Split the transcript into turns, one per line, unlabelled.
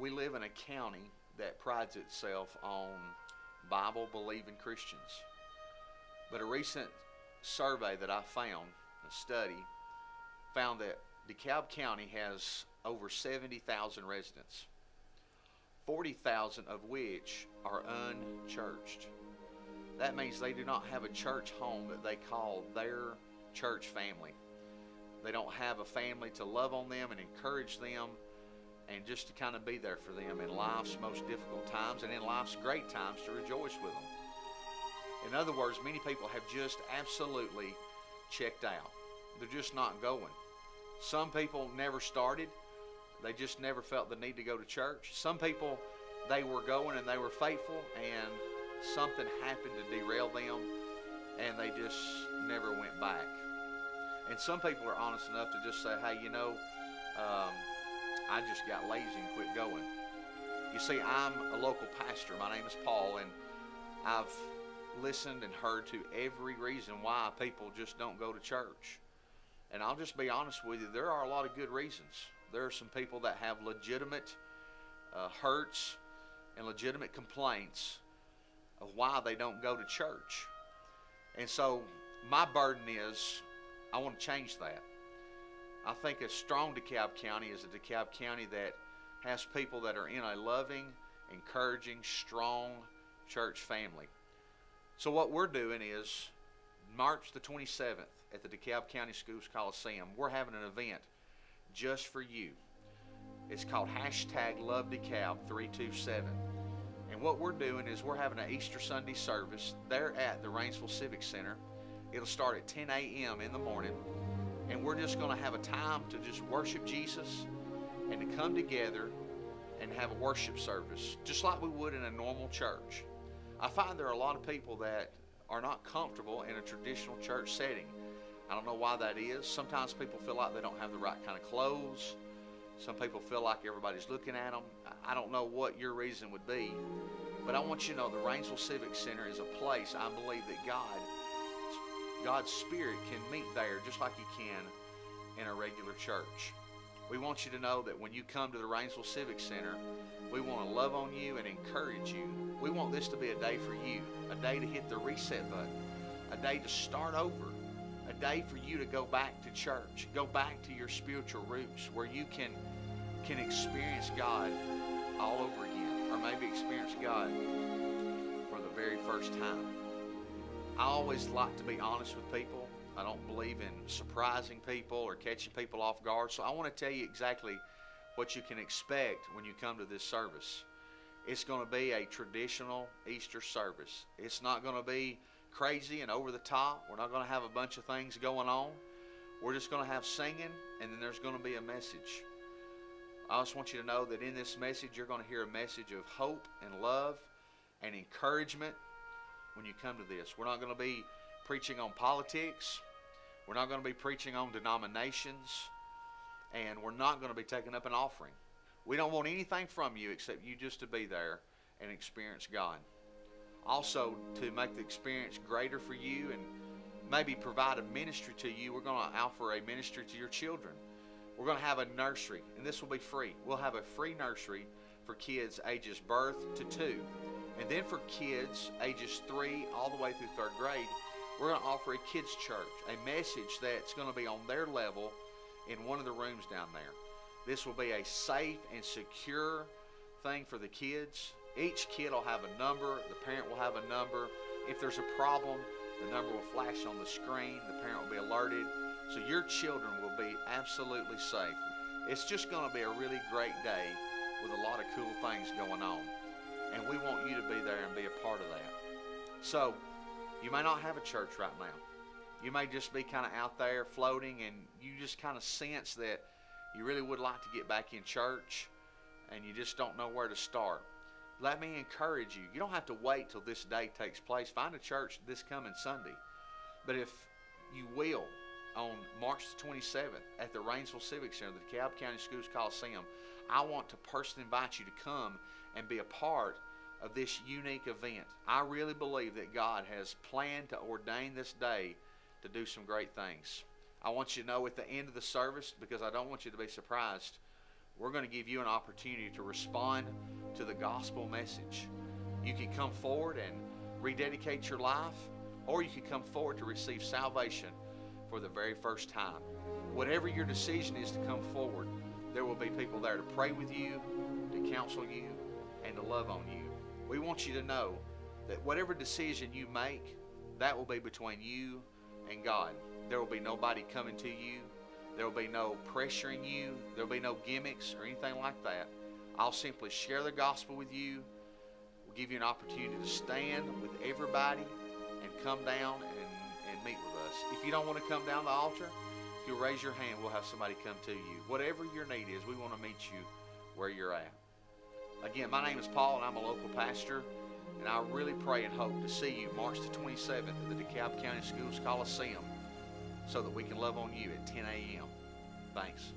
we live in a county that prides itself on Bible-believing Christians. But a recent survey that I found, a study, found that DeKalb County has over 70,000 residents, 40,000 of which are unchurched. That means they do not have a church home that they call their church family. They don't have a family to love on them and encourage them and just to kind of be there for them in life's most difficult times and in life's great times to rejoice with them. In other words, many people have just absolutely checked out. They're just not going. Some people never started. They just never felt the need to go to church. Some people, they were going and they were faithful, and something happened to derail them, and they just never went back. And some people are honest enough to just say, hey, I just got lazy and quit going. You see, I'm a local pastor. My name is Paul, and I've listened and heard to every reason why people just don't go to church. And I'll just be honest with you, there are a lot of good reasons. There are some people that have legitimate hurts and legitimate complaints of why they don't go to church. And so my burden is, I want to change that. I think a strong DeKalb County is a DeKalb County that has people that are in a loving, encouraging, strong church family. So what we're doing is March the 27th at the DeKalb County Schools Coliseum, we're having an event just for you. It's called #LoveDeKalb327. And what we're doing is we're having an Easter Sunday service there at the Rainsville Civic Center. It'll start at 10 a.m. in the morning. And we're just going to have a time to just worship Jesus and to come together and have a worship service, just like we would in a normal church. I find there are a lot of people that are not comfortable in a traditional church setting. I don't know why that is. Sometimes people feel like they don't have the right kind of clothes. Some people feel like everybody's looking at them. I don't know what your reason would be, but I want you to know the Rainsville Civic Center is a place I believe that God's Spirit can meet there just like He can in a regular church. We want you to know that when you come to the Rainsville Civic Center, we want to love on you and encourage you. We want this to be a day for you, a day to hit the reset button, a day to start over, a day for you to go back to church, go back to your spiritual roots where you can experience God all over again, or maybe experience God for the very first time. I always like to be honest with people. I don't believe in surprising people or catching people off guard. So I want to tell you exactly what you can expect when you come to this service. It's going to be a traditional Easter service. It's not going to be crazy and over the top. We're not going to have a bunch of things going on. We're just going to have singing, and then there's going to be a message. I just want you to know that in this message, you're going to hear a message of hope and love and encouragement when you come to this. We're not going to be preaching on politics. We're not going to be preaching on denominations. And we're not going to be taking up an offering. We don't want anything from you except you just to be there and experience God. Also, to make the experience greater for you and maybe provide a ministry to you, we're going to offer a ministry to your children. We're going to have a nursery, and this will be free. We'll have a free nursery for kids ages birth to 2. And then for kids ages 3 all the way through 3rd grade, we're going to offer a kids' church, a message that's going to be on their level in one of the rooms down there. This will be a safe and secure thing for the kids. Each kid will have a number. The parent will have a number. If there's a problem, the number will flash on the screen. The parent will be alerted. So your children will be absolutely safe. It's just going to be a really great day with a lot of cool things going on. And we want you to be there and be a part of that. So, you may not have a church right now. You may just be kind of out there floating, and you just kind of sense that you really would like to get back in church, and you just don't know where to start. Let me encourage you. You don't have to wait till this day takes place. Find a church this coming Sunday. But if you will, on March the 27th at the Rainsville Civic Center, the DeKalb County Schools Coliseum, I want to personally invite you to come and be a part of this unique event. I really believe that God has planned to ordain this day to do some great things. I want you to know at the end of the service, because I don't want you to be surprised, we're going to give you an opportunity to respond to the gospel message. You can come forward and rededicate your life, or you can come forward to receive salvation for the very first time. Whatever your decision is to come forward, there will be people there to pray with you, to counsel you, and to love on you. We want you to know that whatever decision you make, that will be between you and God. There will be nobody coming to you. There will be no pressuring you. There will be no gimmicks or anything like that. I'll simply share the gospel with you. We'll give you an opportunity to stand with everybody and come down and meet with us. If you don't want to come down the altar, if you'll raise your hand, we'll have somebody come to you. Whatever your need is, we want to meet you where you're at. Again, my name is Paul, and I'm a local pastor, and I really pray and hope to see you March the 27th at the DeKalb County Schools Coliseum so that we can love on you at 10 a.m. Thanks.